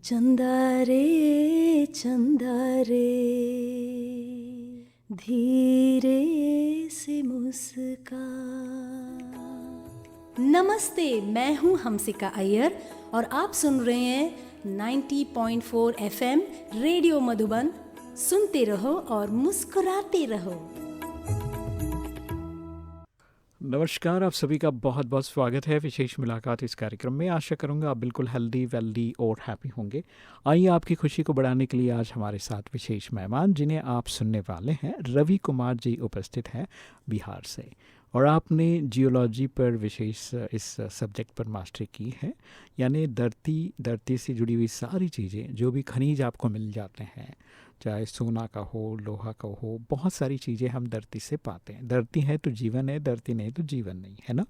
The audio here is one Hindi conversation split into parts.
चंदा रे धीरे से मुस्का। नमस्ते, मैं हूँ हमसिका अय्यर और आप सुन रहे हैं 90.4 FM रेडियो मधुबन। सुनते रहो और मुस्कुराते रहो। नमस्कार, आप सभी का बहुत बहुत स्वागत है विशेष मुलाकात इस कार्यक्रम में। आशा करूंगा आप बिल्कुल हेल्दी, वेल्दी और हैप्पी होंगे। आइए आपकी खुशी को बढ़ाने के लिए आज हमारे साथ विशेष मेहमान जिन्हें आप सुनने वाले हैं, रवि कुमार जी उपस्थित हैं बिहार से। और आपने जियोलॉजी पर विशेष इस सब्जेक्ट पर मास्टरी की है, यानी धरती से जुड़ी हुई सारी चीज़ें, जो भी खनिज आपको मिल जाते हैं, चाहे सोना का हो, लोहा का हो, बहुत सारी चीज़ें हम धरती से पाते हैं। धरती है तो जीवन है, धरती नहीं तो जीवन नहीं, है ना।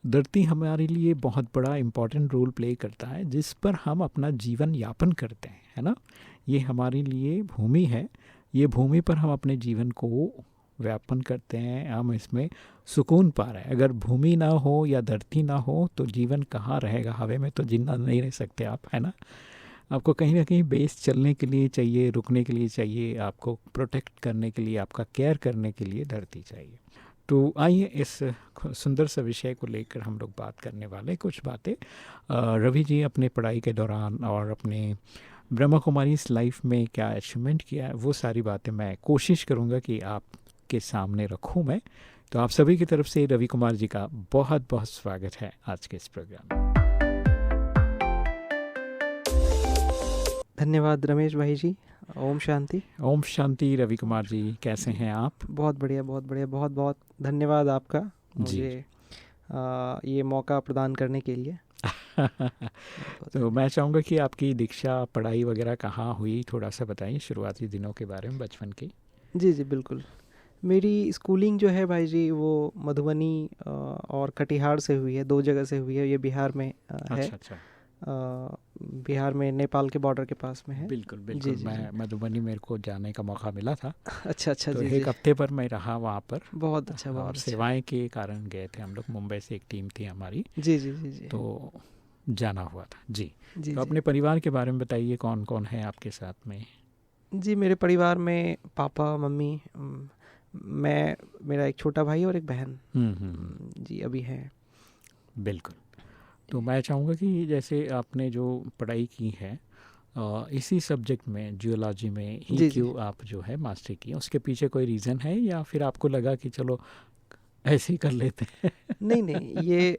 धरती हमारे लिए बहुत बड़ा इम्पॉर्टेंट रोल प्ले करता है, जिस पर हम अपना जीवन यापन करते हैं, है ना। ये हमारे लिए भूमि है, ये भूमि पर हम अपने जीवन को व्यापन करते हैं, हम इसमें सुकून पा रहे हैं। अगर भूमि ना हो या धरती ना हो तो जीवन कहाँ रहेगा। हवा में तो जिंदा नहीं रह सकते आप, है ना। आपको कहीं ना कहीं बेस चलने के लिए चाहिए, रुकने के लिए चाहिए, आपको प्रोटेक्ट करने के लिए, आपका केयर करने के लिए धरती चाहिए। तो आइए इस सुंदर सा विषय को लेकर हम लोग बात करने वाले कुछ बातें। रवि जी अपने पढ़ाई के दौरान और अपने ब्रह्मा कुमारी इस लाइफ में क्या अचीवमेंट किया है, वो सारी बातें मैं कोशिश करूँगा कि आपके सामने रखूँ मैं। तो आप सभी की तरफ से रवि कुमार जी का बहुत बहुत स्वागत है आज के इस प्रोग्राम में। धन्यवाद रमेश भाई जी। ओम शांति। ओम शांति। रवि कुमार जी कैसे हैं आप? बहुत बढ़िया, बहुत बढ़िया। बहुत बहुत धन्यवाद आपका मुझे ये मौका प्रदान करने के लिए। तो मैं चाहूँगा कि आपकी दीक्षा, पढ़ाई वगैरह कहाँ हुई, थोड़ा सा बताइए शुरुआती दिनों के बारे में, बचपन की। जी जी बिल्कुल। मेरी स्कूलिंग जो है भाई जी वो मधुबनी और कटिहार से हुई है, दो जगह से हुई है। ये बिहार में है। अच्छा। बिहार में नेपाल के बॉर्डर के पास में है। बिल्कुल बिल्कुल। जी, मैं जी। मधुबनी, मेरे को जाने का मौका मिला था। अच्छा तो जी, एक हफ्ते पर मैं रहा वहाँ पर। बहुत अच्छा, और बहुत अच्छा। सेवाएं के कारण गए थे हम लोग। मुंबई से एक टीम थी हमारी। जी जी जी जी। तो जाना हुआ था जी। जी तो जी अपने परिवार के बारे में बताइए, कौन कौन है आपके साथ में? जी, मेरे परिवार में पापा, मम्मी, मैं, मेरा एक छोटा भाई और एक बहन जी अभी हैं। बिल्कुल। तो मैं चाहूँगा कि जैसे आपने जो पढ़ाई की है इसी सब्जेक्ट में, जियोलॉजी में ही जी, जी। क्यों आप जो है मास्टरी की, उसके पीछे कोई रीज़न है या फिर आपको लगा कि चलो ऐसे ही कर लेते हैं? नहीं नहीं, ये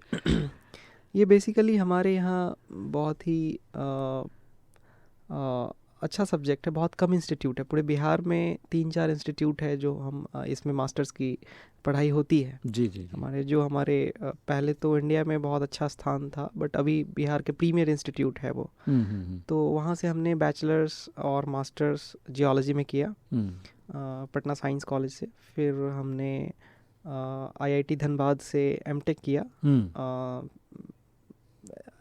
ये बेसिकली हमारे यहाँ बहुत ही अच्छा सब्जेक्ट है। बहुत कम इंस्टीट्यूट है, पूरे बिहार में 3-4 इंस्टीट्यूट है जो हम इसमें मास्टर्स की पढ़ाई होती है। जी जी जी। हमारे पहले तो इंडिया में बहुत अच्छा स्थान था, बट अभी बिहार के प्रीमियर इंस्टीट्यूट है वो। तो वहाँ से हमने बैचलर्स और मास्टर्स जियोलॉजी में किया पटना साइंस कॉलेज से। फिर हमने IIT धनबाद से एमटेक किया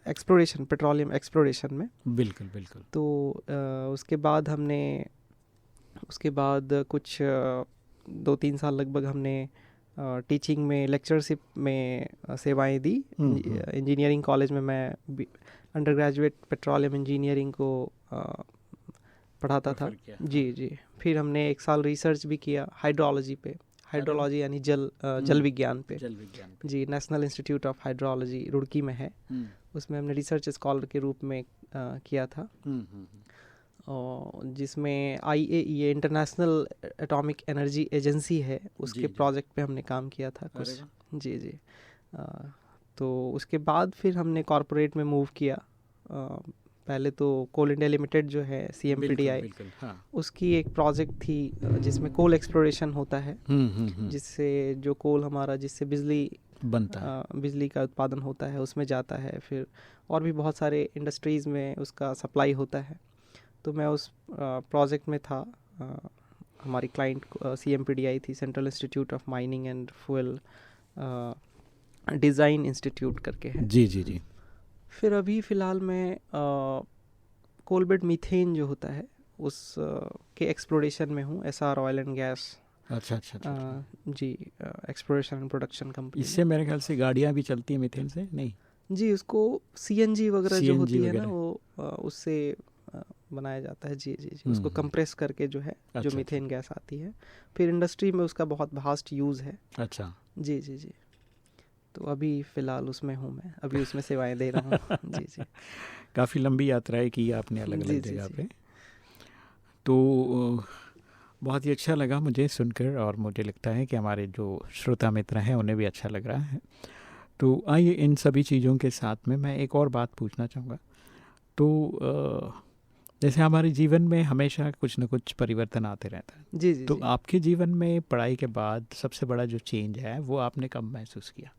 एक्सप्लोरेशन, पेट्रोलियम एक्सप्लोरेशन में। बिल्कुल बिल्कुल। तो उसके बाद कुछ 2-3 साल लगभग हमने टीचिंग में, लेक्चरशिप में सेवाएं दी। इंजीनियरिंग कॉलेज में मैं अंडर ग्रेजुएट पेट्रोलियम इंजीनियरिंग को पढ़ाता था। जी जी। फिर हमने 1 साल रिसर्च भी किया हाइड्रोलॉजी पे। हाइड्रोलॉजी यानी जल विज्ञान पे। जी, national institute of hydrology Roorkee में है। उसमें हमने रिसर्च स्कॉलर के रूप में किया था। जिसमें IAEA international atomic energy agency है, उसके प्रोजेक्ट पे हमने काम किया था कुछ। जी जी। तो उसके बाद फिर हमने कॉरपोरेट में मूव किया। पहले तो कोल इंडिया लिमिटेड जो है CMPDI, उसकी एक प्रोजेक्ट थी जिसमें कोल एक्सप्लोरेशन होता है, जिससे जो कोल हमारा, जिससे बिजली बनता है, बिजली का उत्पादन होता है, उसमें जाता है। फिर और भी बहुत सारे इंडस्ट्रीज़ में उसका सप्लाई होता है। तो मैं उस प्रोजेक्ट में था। हमारी क्लाइंट CMPDI थी, central institute of mining and fuel design institute करके है। जी जी जी। फिर अभी फ़िलहाल मैं कोलबेड मीथेन जो होता है उस के एक्सप्लोरेशन में हूँ, SR ऑयल एंड गैस। अच्छा। जी, एक्सप्लोरेशन एंड प्रोडक्शन कंपनी। इससे मेरे ख्याल से गाड़ियाँ भी चलती हैं मीथेन से, नहीं? जी, उसको CNG वगैरह जो होती है ना, वो उससे बनाया जाता है। जी जी जी, उसको कंप्रेस करके जो है जो अच्छा, मीथेन गैस आती है, फिर इंडस्ट्री में उसका बहुत वास्ट यूज़ है। अच्छा। जी जी जी, तो अभी फ़िलहाल उसमें हूँ मैं, अभी उसमें सेवाएं दे रहा हूँ। जी जी काफ़ी लंबी यात्राएं की आपने अलग जी अलग जी जगह जी। पे। तो बहुत ही अच्छा लगा मुझे सुनकर, और मुझे लगता है कि हमारे जो श्रोता मित्र हैं उन्हें भी अच्छा लग रहा है। तो आइए इन सभी चीज़ों के साथ में मैं एक और बात पूछना चाहूँगा। तो जैसे हमारे जीवन में हमेशा कुछ न कुछ परिवर्तन आते रहता है, जी जी तो जी। आपके जीवन में पढ़ाई के बाद सबसे बड़ा जो चेंज है वो आपने कब महसूस किया?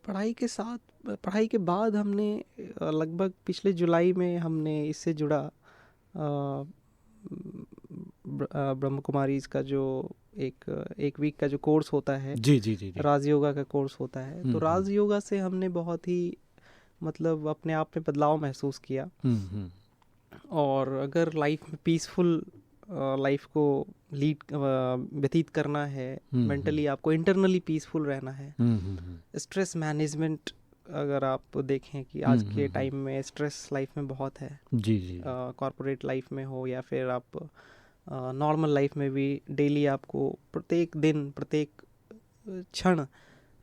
पढ़ाई के बाद हमने लगभग पिछले जुलाई में हमने इससे जुड़ा ब्रह्म कुमारीज का जो एक वीक का जो कोर्स होता है, जी जी जी जी। राजयोगा का कोर्स होता है। तो हम्म, राजयोगा से हमने बहुत ही मतलब अपने आप में बदलाव महसूस किया। हम्म। और अगर लाइफ में पीसफुल लाइफ को व्यतीत करना है, मेंटली आपको इंटरनली पीसफुल रहना है, स्ट्रेस मैनेजमेंट, अगर आप देखें कि आज के टाइम में स्ट्रेस लाइफ में बहुत है, जी जी। कॉर्पोरेट लाइफ में हो या फिर आप नॉर्मल लाइफ में भी, डेली आपको प्रत्येक दिन प्रत्येक क्षण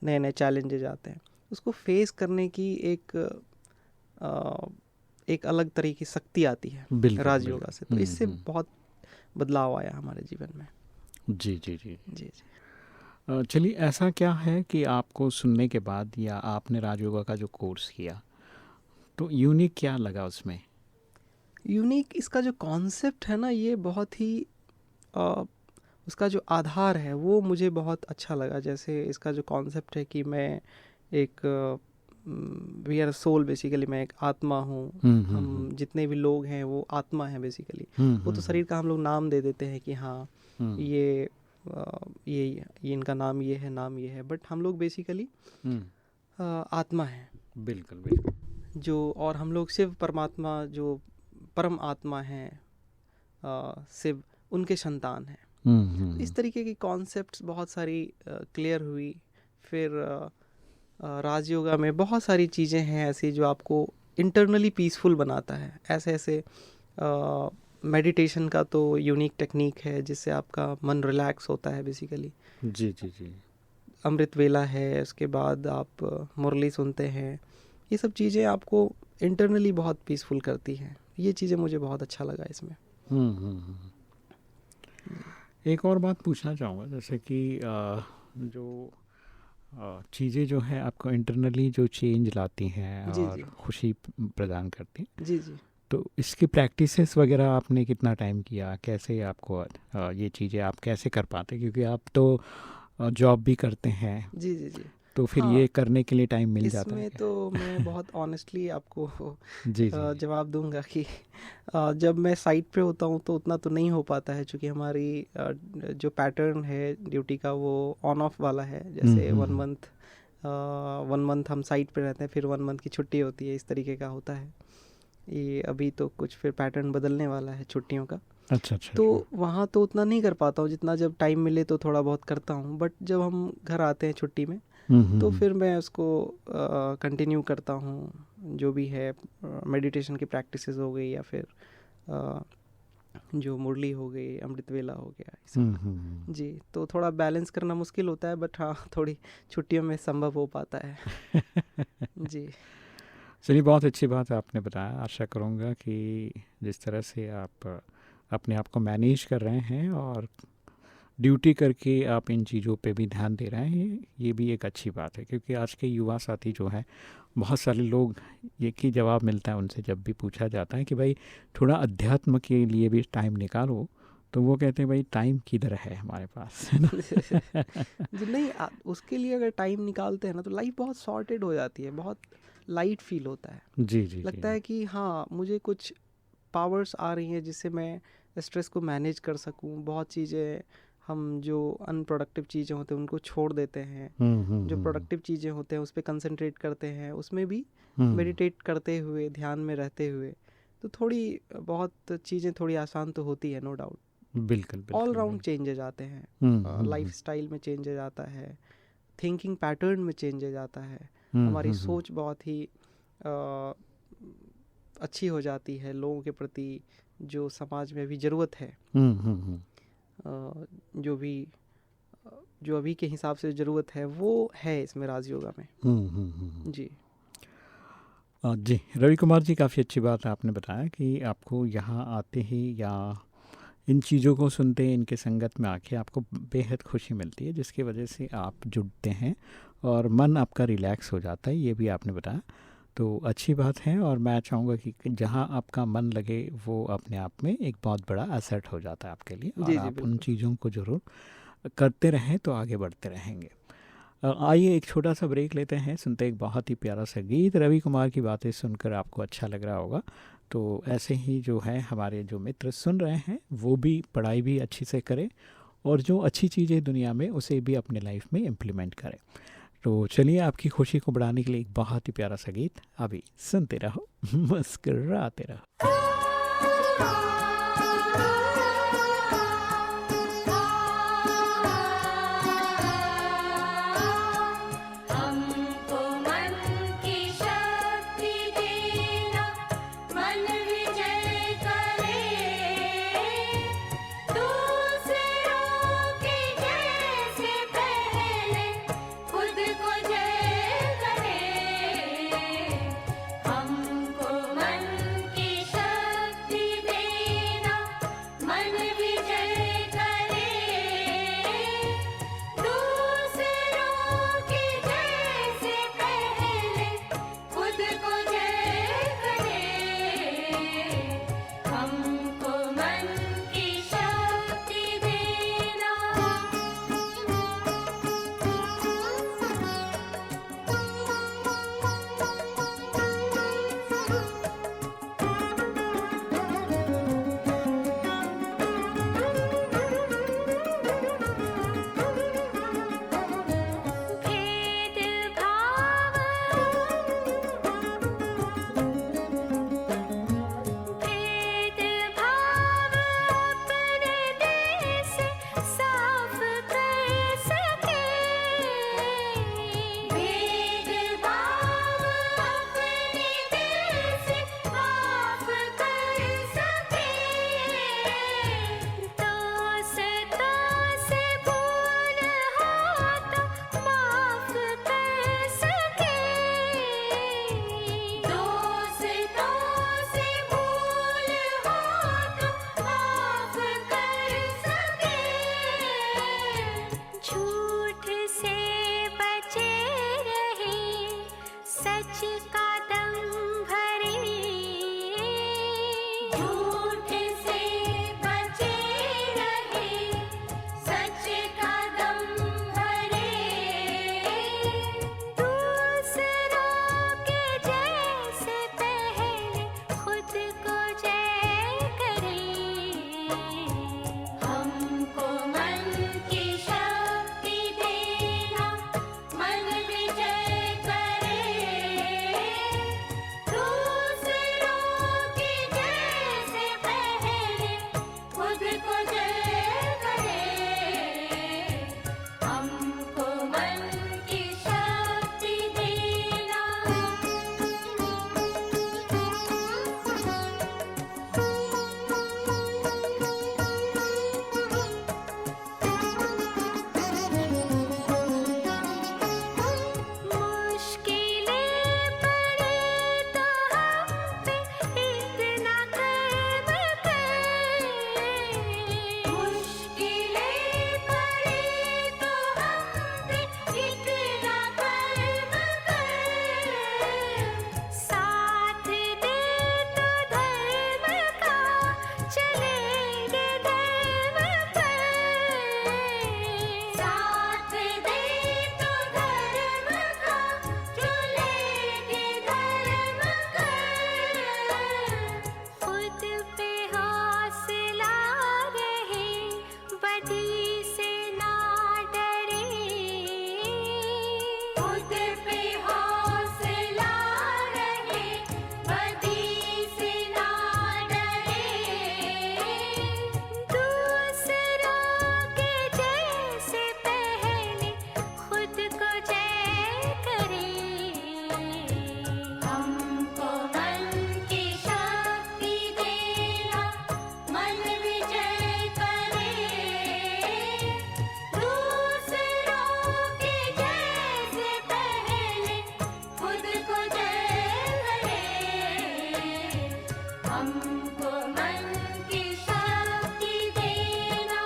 नए नए चैलेंजेस आते हैं। उसको फेस करने की एक अलग तरह की शक्ति आती है बिल्कुल राजयोगा से। तो बिल्कुल। इससे बहुत बदलाव आया हमारे जीवन में। जी जी जी। जी जी। चलिए, ऐसा क्या है कि आपको सुनने के बाद या आपने राजयोगा का जो कोर्स किया तो यूनिक क्या लगा उसमें? यूनिक इसका जो कॉन्सेप्ट है ना, ये बहुत ही उसका जो आधार है वो मुझे बहुत अच्छा लगा। जैसे इसका जो कॉन्सेप्ट है कि मैं एक वी आर सोल, बेसिकली मैं एक आत्मा हूँ। हम जितने भी लोग हैं वो आत्मा है बेसिकली। वो तो शरीर का हम लोग नाम दे देते हैं कि हाँ ये इनका नाम ये है, नाम ये है, बट हम लोग बेसिकली आत्मा है। बिल्कुल बिल्कुल। जो और हम लोग शिव परमात्मा जो परम आत्मा हैं, शिव उनके संतान हैं। इस तरीके की कॉन्सेप्ट्स बहुत सारी क्लियर हुई। फिर राजयोगा में बहुत सारी चीज़ें हैं ऐसी जो आपको इंटरनली पीसफुल बनाता है। ऐसे ऐसे मेडिटेशन का तो यूनिक टेक्निक है जिससे आपका मन रिलैक्स होता है बेसिकली। जी जी जी। अमृत वेला है, उसके बाद आप मुरली सुनते हैं। ये सब चीज़ें आपको इंटरनली बहुत पीसफुल करती हैं। ये चीज़ें मुझे बहुत अच्छा लगा इसमें। एक और बात पूछना चाहूँगा, जैसे कि जो चीज़ें जो है आपको इंटरनली जो चेंज लाती हैं जी और जी खुशी प्रदान करती हैं, जी जी तो इसकी प्रैक्टिसेस वगैरह आपने कितना टाइम किया? कैसे आपको ये चीज़ें आप कैसे कर पाते? क्योंकि आप तो जॉब भी करते हैं, जी जी जी। तो फिर हाँ, ये करने के लिए टाइम मिल जाता है इसमें क्या? तो मैं बहुत ऑनेस्टली आपको जी जी। जवाब दूंगा कि जब मैं साइट पे होता हूँ तो उतना तो नहीं हो पाता है, क्योंकि हमारी जो पैटर्न है ड्यूटी का वो ऑन ऑफ वाला है। जैसे 1 मंथ हम साइट पे रहते हैं, फिर 1 मंथ की छुट्टी होती है, इस तरीके का होता है। ये अभी तो कुछ फिर पैटर्न बदलने वाला है छुट्टियों का। अच्छा अच्छा। तो वहाँ तो उतना नहीं कर पाता हूँ, जितना जब टाइम मिले तो थोड़ा बहुत करता हूँ। बट जब हम घर आते हैं छुट्टी में तो फिर मैं उसको कंटिन्यू करता हूँ। जो भी है मेडिटेशन की प्रैक्टिसेस हो गई या फिर जो मुरली हो गई, अमृत वेला हो गया, ये सब। जी, तो थोड़ा बैलेंस करना मुश्किल होता है, बट हाँ थोड़ी छुट्टियों में संभव हो पाता है। जी चलिए, बहुत अच्छी बात आपने बताया। आशा करूँगा कि जिस तरह से आप अपने आप को मैनेज कर रहे हैं और ड्यूटी करके आप इन चीज़ों पे भी ध्यान दे रहे हैं, ये भी एक अच्छी बात है। क्योंकि आज के युवा साथी जो हैं, बहुत सारे लोग, एक ही जवाब मिलता है उनसे जब भी पूछा जाता है कि भाई थोड़ा अध्यात्म के लिए भी टाइम निकालो, तो वो कहते हैं भाई टाइम किधर है हमारे पास, है ना? जी नहीं, उसके लिए अगर टाइम निकालते हैं ना तो लाइफ बहुत सॉर्टेड हो जाती है, बहुत लाइट फील होता है। जी जी लगता है कि हाँ मुझे कुछ पावर्स आ रही हैं जिससे मैं स्ट्रेस को मैनेज कर सकूं। बहुत चीज़ें, हम जो अनप्रोडक्टिव चीज़ें होते हैं उनको छोड़ देते हैं, जो प्रोडक्टिव चीज़ें होते हैं उस पर कंसंट्रेट करते हैं, उसमें भी मेडिटेट करते हुए, ध्यान में रहते हुए। तो थोड़ी बहुत चीज़ें थोड़ी आसान तो होती है, नो डाउट। बिल्कुल बिल्कुल। ऑल राउंड चेंजेज आते हैं, लाइफ स्टाइल में चेंजेज आता है, थिंकिंग पैटर्न में चेंजेज आता है, हमारी सोच बहुत ही अच्छी हो जाती है, लोगों के प्रति जो समाज में अभी ज़रूरत है, जो अभी के हिसाब से ज़रूरत है वो है इसमें राजयोगा में। जी जी, रवि कुमार जी, काफ़ी अच्छी बात आपने बताया कि आपको यहाँ आते ही या इन चीज़ों को सुनते हैं, इनके संगत में आके आपको बेहद खुशी मिलती है, जिसकी वजह से आप जुड़ते हैं और मन आपका रिलैक्स हो जाता है, ये भी आपने बताया। तो अच्छी बात है, और मैं चाहूँगा कि जहाँ आपका मन लगे वो अपने आप में एक बहुत बड़ा एसेट हो जाता है आपके लिए, और जी आप उन बिल्कुल। चीज़ों को ज़रूर करते रहें तो आगे बढ़ते रहेंगे। आइए एक छोटा सा ब्रेक लेते हैं, सुनते एक बहुत ही प्यारा सा गीत। रवि कुमार की बातें सुनकर आपको अच्छा लग रहा होगा, तो ऐसे ही जो है हमारे जो मित्र सुन रहे हैं वो भी पढ़ाई भी अच्छी से करें, और जो अच्छी चीज़ें दुनिया में उसे भी अपने लाइफ में इम्प्लीमेंट करें। तो चलिए, आपकी खुशी को बढ़ाने के लिए एक बहुत ही प्यारा सा गीत अभी सुनते रहो, मुस्कुराते रहो। हमको मन की शक्ति हमको मन की शक्ति देना।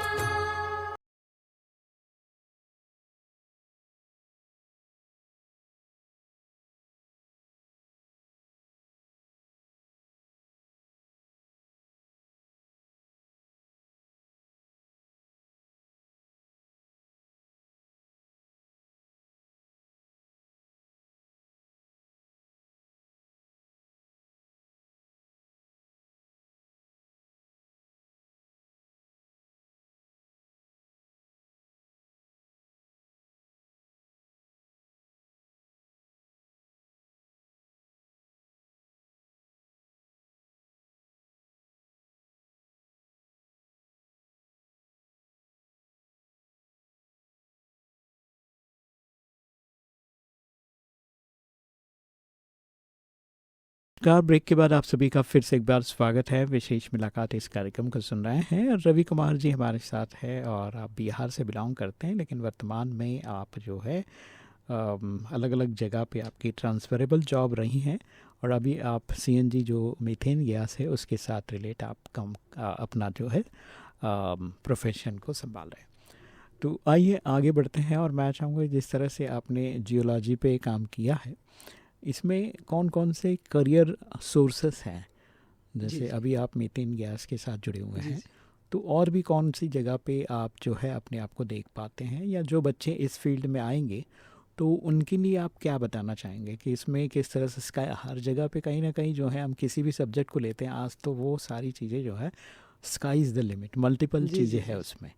कार ब्रेक के बाद आप सभी का फिर से एक बार स्वागत है। विशेष मुलाकात इस कार्यक्रम को सुन रहे हैं। रवि कुमार जी हमारे साथ है और आप बिहार से बिलोंग करते हैं, लेकिन वर्तमान में आप जो है अलग अलग जगह पे आपकी ट्रांसफरेबल जॉब रही हैं और अभी आप सीएनजी जो मीथेन गैस है उसके साथ रिलेट आप अपना जो है प्रोफेशन को संभाल रहे हैं। तो आइए आगे बढ़ते हैं और मैं चाहूँगा जिस तरह से आपने जियोलॉजी पे काम किया है, इसमें कौन कौन से करियर सोर्सेस हैं? जैसे जी। अभी आप मीथेन गैस के साथ जुड़े हुए जी, हैं, जी। तो और भी कौन सी जगह पे आप जो है अपने आप को देख पाते हैं, या जो बच्चे इस फील्ड में आएंगे तो उनके लिए आप क्या बताना चाहेंगे कि इसमें किस तरह से स्काई हर जगह पे कहीं ना कहीं जो है हम किसी भी सब्जेक्ट को लेते हैं आज तो वो सारी चीज़ें जो है sky is the limit, multiple जी, चीज़ें जी, हैं जी। उसमें।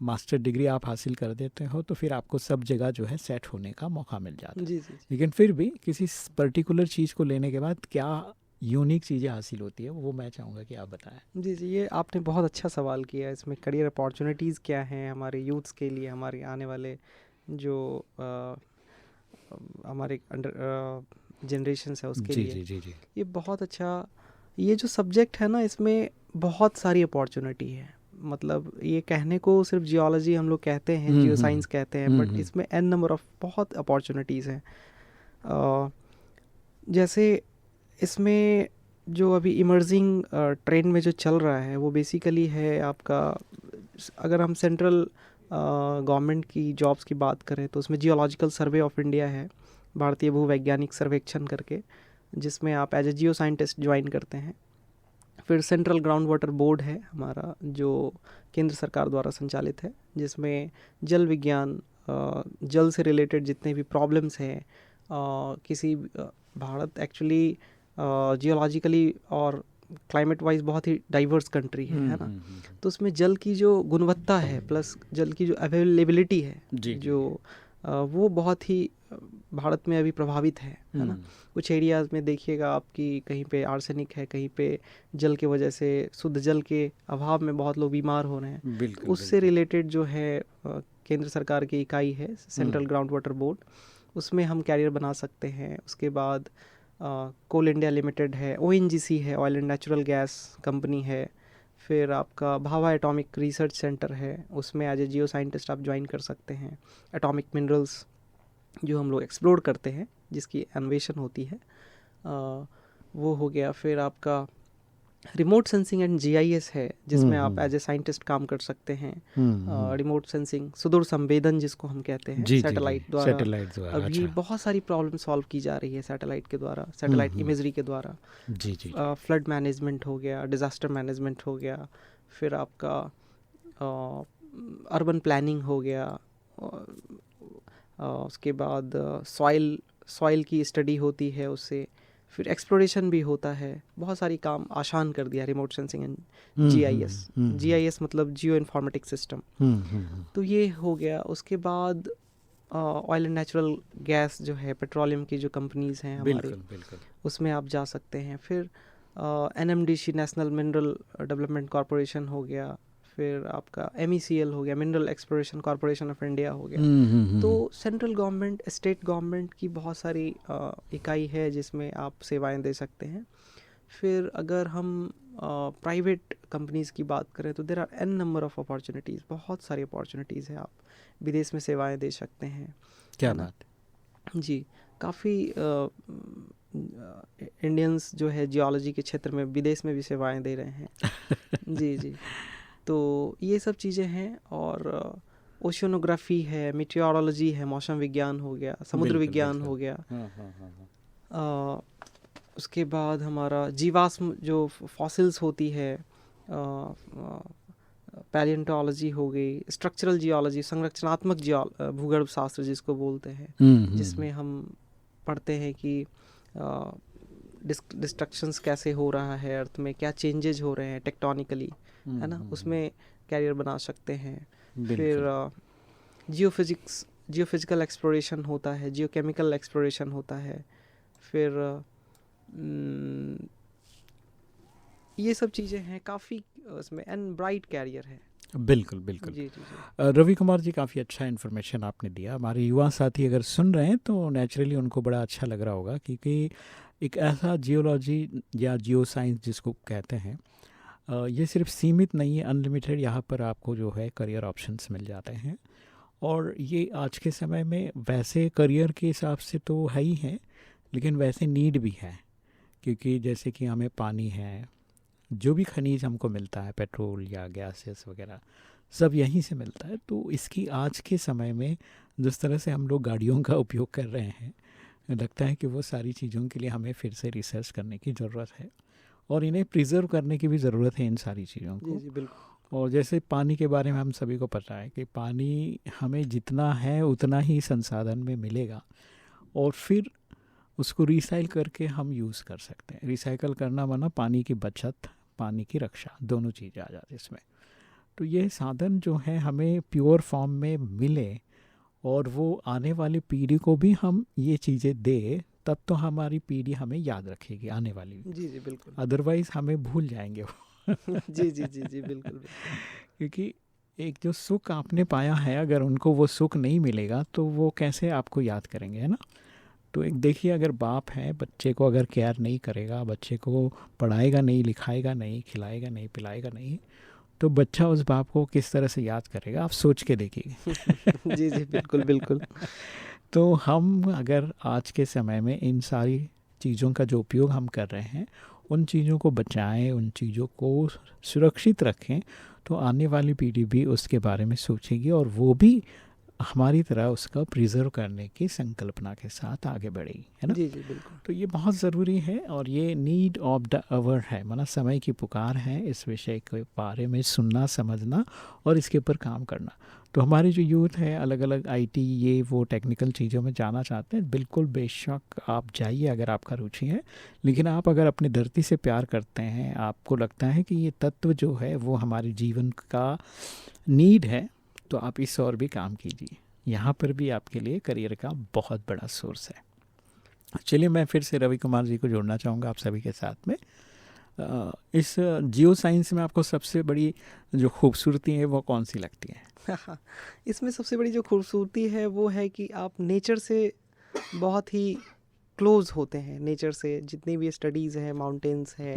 मास्टर डिग्री आप हासिल कर देते हो तो फिर आपको सब जगह जो है सेट होने का मौका मिल जाता है। जी, जी, जी। लेकिन फिर भी किसी पर्टिकुलर चीज़ को लेने के बाद क्या यूनिक चीज़ें हासिल होती है वो मैं चाहूँगा कि आप बताएं। जी, जी, ये आपने बहुत अच्छा सवाल किया है। इसमें करियर अपॉर्चुनिटीज़ क्या हैं हमारे यूथ्स के लिए, हमारे आने वाले जो हमारे अंडर जनरेशंस है उसके जी लिए। जी जी जी ये बहुत अच्छा, ये जो सब्जेक्ट है ना इसमें बहुत सारी अपॉर्चुनिटी है। मतलब ये कहने को सिर्फ जियोलॉजी हम लोग कहते हैं, जियो साइंस कहते हैं, बट इसमें एन नंबर ऑफ बहुत अपॉर्चुनिटीज़ हैं। जैसे इसमें जो अभी इमर्जिंग ट्रेंड में जो चल रहा है वो बेसिकली है आपका, अगर हम सेंट्रल गवर्नमेंट की जॉब्स की बात करें तो उसमें जियोलॉजिकल सर्वे ऑफ इंडिया है, भारतीय भूवैज्ञानिक सर्वेक्षण करके, जिसमें आप as a geoscientist join करते हैं। फिर सेंट्रल ग्राउंड वाटर बोर्ड है हमारा, जो केंद्र सरकार द्वारा संचालित है, जिसमें जल विज्ञान, जल से रिलेटेड जितने भी प्रॉब्लम्स हैं, भारत एक्चुअली जियोलॉजिकली और क्लाइमेट वाइज बहुत ही डाइवर्स कंट्री है ना। तो उसमें जल की जो गुणवत्ता है प्लस जल की जो अवेलेबिलिटी है जी। जो वो बहुत ही भारत में अभी प्रभावित है ना। कुछ एरियाज़ में देखिएगा आपकी कहीं पे आर्सेनिक है, कहीं पे जल की वजह से शुद्ध जल के अभाव में बहुत लोग बीमार हो रहे हैं। बिल्कुल उससे रिलेटेड जो है केंद्र सरकार की इकाई है सेंट्रल ग्राउंड वाटर बोर्ड, उसमें हम कैरियर बना सकते हैं। उसके बाद कोल इंडिया लिमिटेड है, ONGC है, oil and natural gas company है। फिर आपका भाभा एटॉमिक रिसर्च सेंटर है, उसमें एज ए जियो साइंटिस्ट आप ज्वाइन कर सकते हैं। एटॉमिक मिनरल्स जो हम लोग एक्सप्लोर करते हैं, जिसकी अन्वेषण होती है, वो हो गया। फिर आपका रिमोट सेंसिंग एंड GIS है, जिसमें आप एज ए साइंटिस्ट काम कर सकते हैं। रिमोट सेंसिंग, सुदूर संवेदन जिसको हम कहते हैं, सैटेलाइट द्वारा अभी अच्छा। बहुत सारी प्रॉब्लम सॉल्व की जा रही है सैटेलाइट के द्वारा, सैटेलाइट इमेजरी के द्वारा। जी जी फ्लड मैनेजमेंट हो गया, डिज़ास्टर मैनेजमेंट हो गया, फिर आपका अर्बन प्लानिंग हो गया, उसके बाद सॉइल की स्टडी होती है उससे, फिर एक्सप्लोरेशन भी होता है। बहुत सारी काम आसान कर दिया रिमोट सेंसिंग एंड GIS मतलब जियो इन्फॉर्मेटिक सिस्टम। तो ये हो गया। उसके बाद ऑयल एंड नेचुरल गैस जो है, पेट्रोलियम की जो कंपनीज हैं हमारी, बिल्कुल उसमें आप जा सकते हैं। फिर NMDC national mineral development corporation हो गया, फिर आपका MECL हो गया, mineral exploration corporation of India हो गया। तो सेंट्रल गवर्नमेंट, स्टेट गवर्नमेंट की बहुत सारी इकाई है जिसमें आप सेवाएं दे सकते हैं। फिर अगर हम प्राइवेट कंपनीज़ की बात करें तो there are n number of opportunities, बहुत सारी अपॉर्चुनिटीज़ हैं। आप विदेश में सेवाएं दे सकते हैं। क्या है ना? बात जी, काफ़ी इंडियंस जो है जियोलॉजी के क्षेत्र में विदेश में भी सेवाएं दे रहे हैं। जी जी। तो ये सब चीज़ें हैं, और ओशियोनोग्राफी है, मीटियोरोलॉजी है, मौसम विज्ञान हो गया, समुद्र बिल्कुल, विज्ञान बिल्कुल। हो गया। हाँ, हाँ, हाँ, हाँ। उसके बाद हमारा जीवाश्म जो फॉसिल्स होती है, पैलियोंटोलॉजी हो गई, स्ट्रक्चरल जियोलॉजी, संरचनात्मक भूगर्भ शास्त्र जिसको बोलते हैं, जिसमें हम पढ़ते हैं कि डिस्ट्रक्शंस कैसे हो रहा है अर्थ में, क्या चेंजेज हो रहे हैं टेक्टोनिकली, है ना, उसमें कैरियर बना सकते हैं। फिर जियोफिजिकल एक्सप्लोरेशन होता है, जियोकेमिकल एक्सप्लोरेशन होता है। फिर ये सब चीज़ें हैं काफ़ी उसमें, एंड ब्राइट कैरियर है। बिल्कुल, बिल्कुल। जी जी जी। रवि कुमार जी, काफ़ी अच्छा इन्फॉर्मेशन आपने दिया। हमारे युवा साथी अगर सुन रहे हैं तो नेचुरली उनको बड़ा अच्छा लग रहा होगा, क्योंकि एक ऐसा जियोलॉजी या जियो साइंस जिसको कहते हैं, ये सिर्फ सीमित नहीं है, अनलिमिटेड यहाँ पर आपको जो है करियर ऑप्शंस मिल जाते हैं। और ये आज के समय में वैसे करियर के हिसाब से तो है ही है, लेकिन वैसे नीड भी है, क्योंकि जैसे कि हमें पानी है, जो भी खनिज हमको मिलता है, पेट्रोल या गैसेस वगैरह सब यहीं से मिलता है। तो इसकी आज के समय में जिस तरह से हम लोग गाड़ियों का उपयोग कर रहे हैं, लगता है कि वो सारी चीज़ों के लिए हमें फिर से रिसर्च करने की ज़रूरत है, और इन्हें प्रिजर्व करने की भी ज़रूरत है इन सारी चीज़ों जी को। जी बिल्कुल। और जैसे पानी के बारे में हम सभी को पता है कि पानी हमें जितना है उतना ही संसाधन में मिलेगा, और फिर उसको रिसाइकिल करके हम यूज़ कर सकते हैं। रिसाइकिल करना माना पानी की बचत, पानी की रक्षा, दोनों चीज़ें आ जाती हैं इसमें। तो ये साधन जो है हमें प्योर फॉर्म में मिले, और वो आने वाली पीढ़ी को भी हम ये चीज़ें दे, तब तो हमारी पीढ़ी हमें याद रखेगी, आने वाली। जी जी बिल्कुल। अदरवाइज़ हमें भूल जाएंगे वो। जी जी जी जी बिल्कुल। क्योंकि एक जो सुख आपने पाया है, अगर उनको वो सुख नहीं मिलेगा तो वो कैसे आपको याद करेंगे, है ना। तो एक देखिए, अगर बाप है, बच्चे को अगर केयर नहीं करेगा, बच्चे को पढ़ाएगा नहीं, लिखाएगा नहीं, खिलाएगा नहीं, पिलाएगा नहीं, तो बच्चा उस बाप को किस तरह से याद करेगा, आप सोच के देखिए। जी जी बिल्कुल बिल्कुल। तो हम अगर आज के समय में इन सारी चीज़ों का जो उपयोग हम कर रहे हैं, उन चीज़ों को बचाएं, उन चीज़ों को सुरक्षित रखें, तो आने वाली पीढ़ी भी उसके बारे में सोचेगी, और वो भी हमारी तरह उसका प्रिजर्व करने की संकल्पना के साथ आगे बढ़ेगी, है ना। जी जी बिल्कुल। तो ये बहुत ज़रूरी है, और ये नीड ऑफ द आवर है, माना समय की पुकार है इस विषय के बारे में सुनना, समझना और इसके ऊपर काम करना। तो हमारे जो यूथ है, अलग अलग आईटी ये वो टेक्निकल चीज़ों में जाना चाहते हैं, बिल्कुल बेशक आप जाइए अगर आपका रुचि है। लेकिन आप अगर अपनी धरती से प्यार करते हैं, आपको लगता है कि ये तत्व जो है वो हमारे जीवन का नीड है, तो आप इस और भी काम कीजिए। यहाँ पर भी आपके लिए करियर का बहुत बड़ा सोर्स है। चलिए, मैं फिर से रवि कुमार जी को जोड़ना चाहूँगा आप सभी के साथ में। इस जियो साइंस में आपको सबसे बड़ी जो खूबसूरती है वो कौन सी लगती है? इसमें सबसे बड़ी जो खूबसूरती है वो है कि आप नेचर से बहुत ही क्लोज होते हैं। नेचर से जितनी भी स्टडीज़ हैं, माउंटेन्स हैं,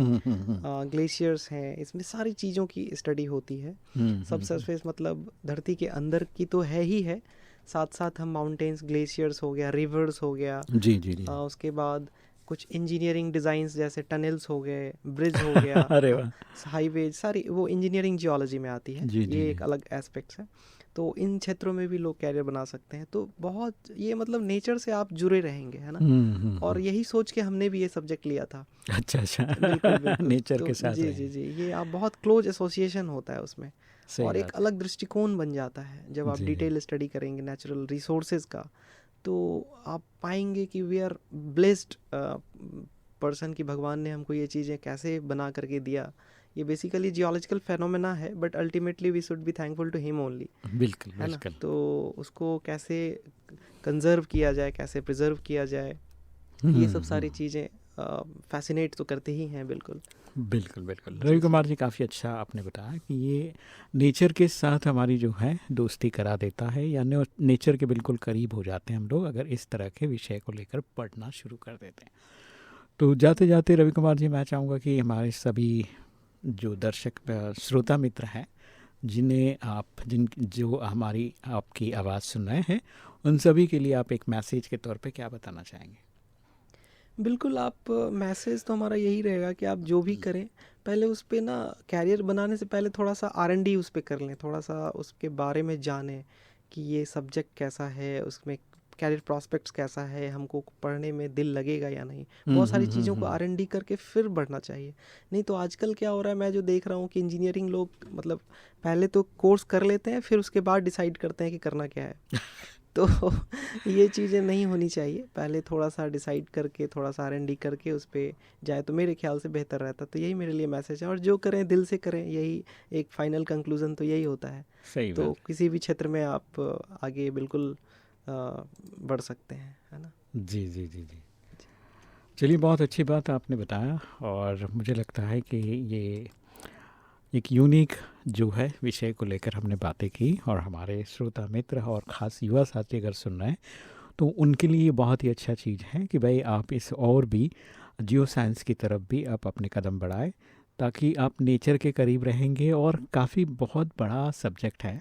ग्लेशियर्स हैं, इसमें सारी चीज़ों की स्टडी होती है। सब सरफेस मतलब धरती के अंदर की तो है ही है, साथ साथ हम माउंटेन्स, ग्लेशियर्स हो गया, रिवर्स हो गया, जी जी जी। उसके बाद कुछ इंजीनियरिंग डिज़ाइंस जैसे टनल्स हो गए, ब्रिज हो गया, अरे वाह, हाईवे, सारी वो इंजीनियरिंग जियोलॉजी में आती है। जी, जी, ये जी। एक अलग एस्पेक्ट्स है। तो इन क्षेत्रों में भी लोग कैरियर बना सकते हैं। तो बहुत ये मतलब नेचर से आप जुड़े रहेंगे, है ना। और यही सोच के हमने भी ये सब्जेक्ट लिया था। अच्छा अच्छा। बिल्कुल बिल्कुल। नेचर तो के साथ जी रहे। जी जी, ये आप बहुत क्लोज एसोसिएशन होता है उसमें, सही और एक बात। अलग दृष्टिकोण बन जाता है जब आप जी। डिटेल स्टडी करेंगे नेचुरल रिसोर्सेज का। तो आप पाएंगे कि वी आर ब्लेस्ड पर्सन, की भगवान ने हमको ये चीज़ें कैसे बना करके दिया। ये बेसिकली जियोलॉजिकल फेनोमेना है, but ultimately we should be thankful to him only, बिल्कुल है ना। बिल्कुल। तो उसको कैसे कंजर्व किया जाए, कैसे प्रिजर्व किया जाए, ये सब सारी चीज़ें फैसिनेट तो करते ही हैं। बिल्कुल बिल्कुल बिल्कुल। रवि कुमार जी, काफ़ी अच्छा आपने बताया कि ये नेचर के साथ हमारी जो है दोस्ती करा देता है, यानी नेचर के बिल्कुल करीब हो जाते हैं हम लोग अगर इस तरह के विषय को लेकर पढ़ना शुरू कर देते हैं। तो जाते जाते रवि कुमार जी, मैं चाहूँगा कि हमारे सभी जो दर्शक श्रोता मित्र हैं, जो हमारी आपकी आवाज़ सुन रहे हैं, उन सभी के लिए आप एक मैसेज के तौर पे क्या बताना चाहेंगे? बिल्कुल, आप मैसेज तो हमारा यही रहेगा कि आप जो भी करें, पहले उस पे ना कैरियर बनाने से पहले थोड़ा सा R&D उस पे कर लें, थोड़ा सा उसके बारे में जानें कि ये सब्जेक्ट कैसा है, उसमें कैरियर प्रॉस्पेक्ट्स कैसा है, हमको पढ़ने में दिल लगेगा या नहीं। बहुत सारी चीज़ों को R&D करके फिर बढ़ना चाहिए। नहीं तो आजकल क्या हो रहा है, मैं जो देख रहा हूँ कि इंजीनियरिंग लोग मतलब पहले तो कोर्स कर लेते हैं, फिर उसके बाद डिसाइड करते हैं कि करना क्या है। तो ये चीज़ें नहीं होनी चाहिए, पहले थोड़ा सा डिसाइड करके थोड़ा सा R&D करके उस पे जाए तो मेरे ख्याल से बेहतर रहता। तो यही मेरे लिए मैसेज है, और जो करें दिल से करें, यही एक फाइनल कंक्लूज़न तो यही होता है। सही तो बात। किसी भी क्षेत्र में आप आगे बिल्कुल बढ़ सकते हैं, है ना। जी जी जी जी। चलिए, बहुत अच्छी बात आपने बताया, और मुझे लगता है कि ये एक यूनिक जो है विषय को लेकर हमने बातें की, और हमारे श्रोता मित्र और ख़ास युवा साथी अगर सुन रहे हैं तो उनके लिए बहुत ही अच्छा चीज़ है कि भाई आप इस और भी जियो साइंस की तरफ भी आप अपने कदम बढ़ाएं, ताकि आप नेचर के करीब रहेंगे। और काफ़ी बहुत बड़ा सब्जेक्ट है,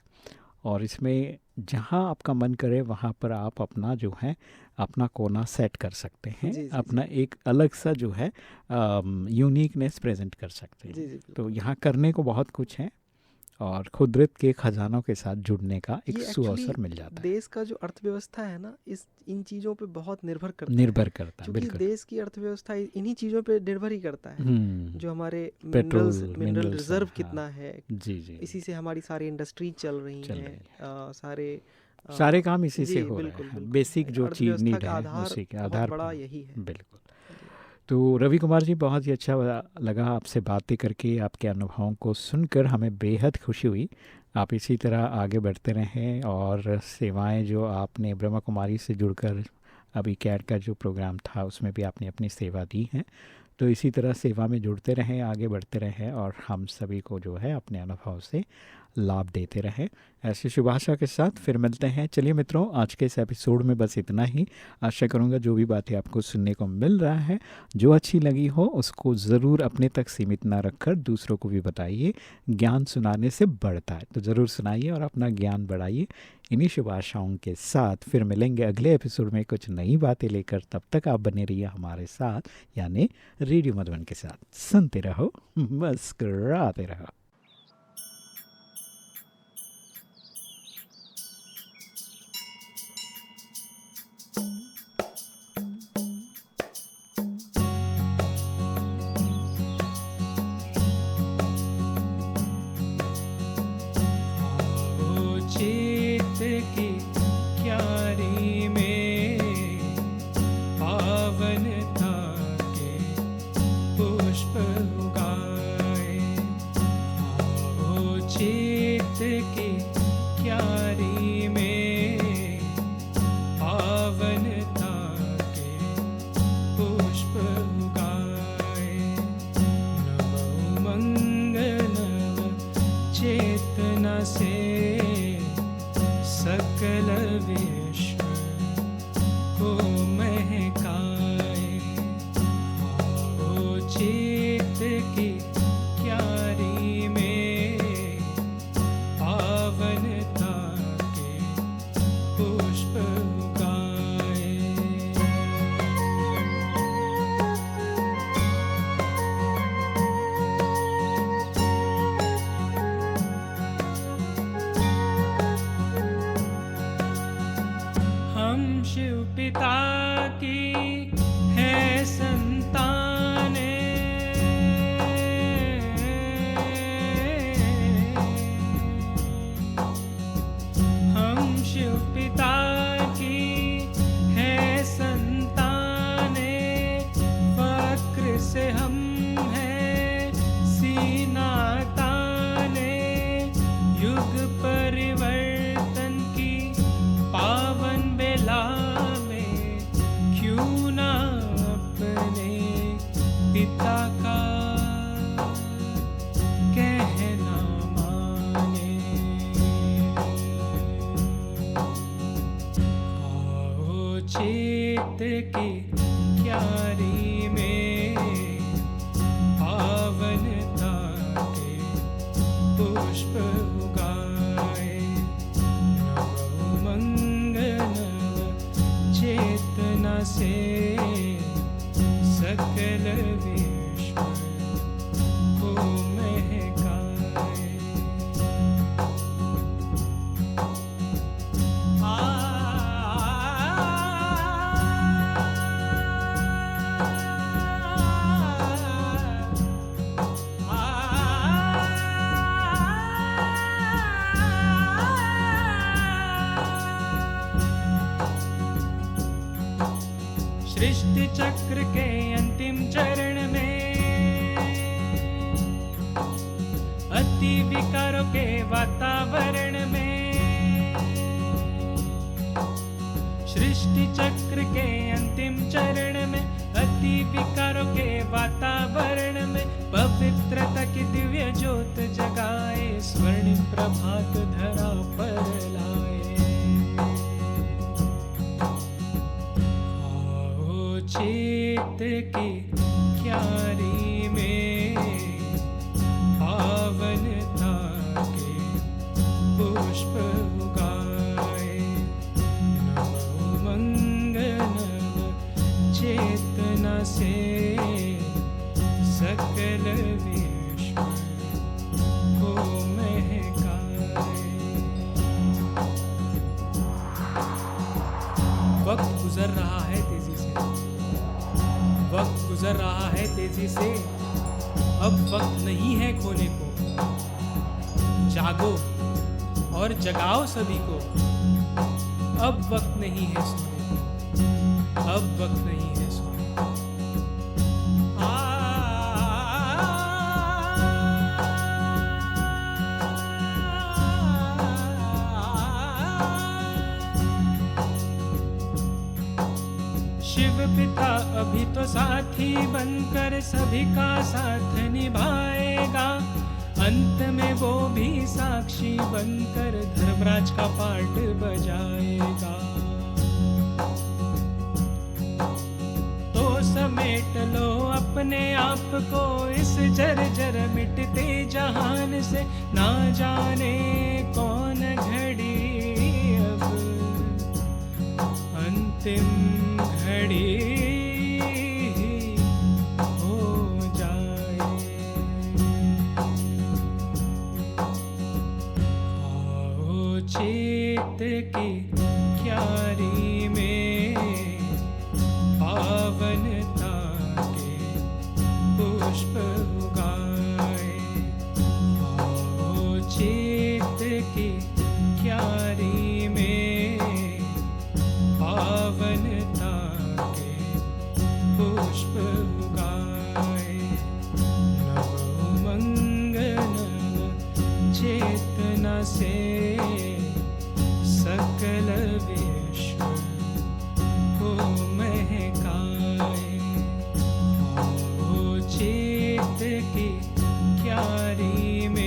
और इसमें जहाँ आपका मन करे वहाँ पर आप अपना जो है अपना कोना सेट कर सकते हैं, जी, जी, अपना एक अलग सा जो है यूनिकनेस प्रेजेंट कर सकते जी हैं। जी बिल्कुल। तो यहाँ करने को बहुत कुछ है, और खुदरत के खजानों के साथ जुड़ने का एक ये सुअवसर एक्चुअली मिल जाता है। देश का जो अर्थव्यवस्था है ना, इन चीज़ों पे बहुत निर्भर करता है, निर्भर करता है, क्योंकि बिल्कुल। देश की अर्थव्यवस्था इन्हीं चीज़ों पे निर्भर ही करता है। जो हमारे पेट्रोल, मिनरल मिनरल्स रिजर्व हैं, कितना हाँ। है, जी जी। इसी से हमारी सारी इंडस्ट्री चल रही चल हैं। रही अ, सारे काम इसी से जी हो रहे बिल्कुल हैं, बिल्कुल। बेसिक जो चीज़ अर्थव्यवस्था नीड का है आधार उसी के बहुत आधार बड़ा पर। यही है। बिल्कुल। जी। तो रवि कुमार जी, बहुत ही अच्छा लगा आपसे बातें करके, आपके अनुभवों को सुनकर हमें बेहद खुशी हुई। आप इसी तरह आगे बढ़ते रहें, और सेवाएं जो आपने ब्रह्मा कुमारी से जुड़कर अभी कैट का जो प्रोग्राम था उसमें भी आपने अपनी सेवा दी है, तो इसी तरह सेवा में जुड़ते रहें, आगे बढ़ते रहें, और हम सभी को जो है अपने अनुभव से लाभ देते रहें। ऐसी शुभ आशा के साथ फिर मिलते हैं। चलिए मित्रों, आज के इस एपिसोड में बस इतना ही। आशा करूँगा जो भी बातें आपको सुनने को मिल रहा है, जो अच्छी लगी हो, उसको ज़रूर अपने तक सीमित ना रखकर दूसरों को भी बताइए। ज्ञान सुनाने से बढ़ता है, तो ज़रूर सुनाइए और अपना ज्ञान बढ़ाइए। इन्हीं शुभ आशाओं के साथ फिर मिलेंगे अगले एपिसोड में कुछ नई बातें लेकर। तब तक आप बने रहिए हमारे साथ, यानी रेडियो मधुबन के साथ। सुनते रहो, मुस्कुराते रहो। चित की क्यारी में पावनता के पुष्प उगाए। आओ चित की क्यारी में पावनता के पुष्प उगाए। नव उमंग नव चेतना से सकल विश्व को महकाए। आओ चित की क्यारी में पावनता के पुष्प उगाए। हम शिव पिता की है संताने। हम शिव पिता की है संताने। वक्र से हम हैं सीना ताने। युग परिवर्तन की पावन बेला में क्यों ना अपने पिता का कहना माने। आओ चित की क्यारी में पावनता के पुष्प उगाए। नव उमंग नव चेतना से सृष्टि चक्र के अंतिम चरण में अति विकारों के वातावरण में सृष्टि चक्र के अंतिम चरण में अति विकारों के वातावरण में पवित्रता की दिव्य ज्योत जगाए स्वर्णिम प्रभात धरा पर लाए। आओ चित्र की क्यारी में पावनता के पुष्प उगाए। नमो मंगल चेतना से सकल विश्व को महकाए। वक्त गुजर रहा है तेजी से, वक्त गुजर रहा है तेजी से, अब वक्त नहीं है खोने को। जागो और जगाओ सभी को, अब वक्त नहीं है सोने को, अब वक्त नहीं है सोने को। शिव पिता अभी तो साथी बनकर सभी का साथ निभाएगा, अंत में वो भी साक्षी बनकर धर्मराज का पार्ट बजाएगा। तो समेट लो अपने आप को इस जर्जर मिटते जहान से, ना जाने कौन घड़ी अब अंतिम घड़ी हो जाए। आओ चित्र की क्यारी में पावनता के पुष्प उगाए। आओ चित्र की क्यारी में पावनता के पुष्प उगाए। नमो मंगल चेतना से सकल विश्व को महकाए। आओ चित्र की क्यारी में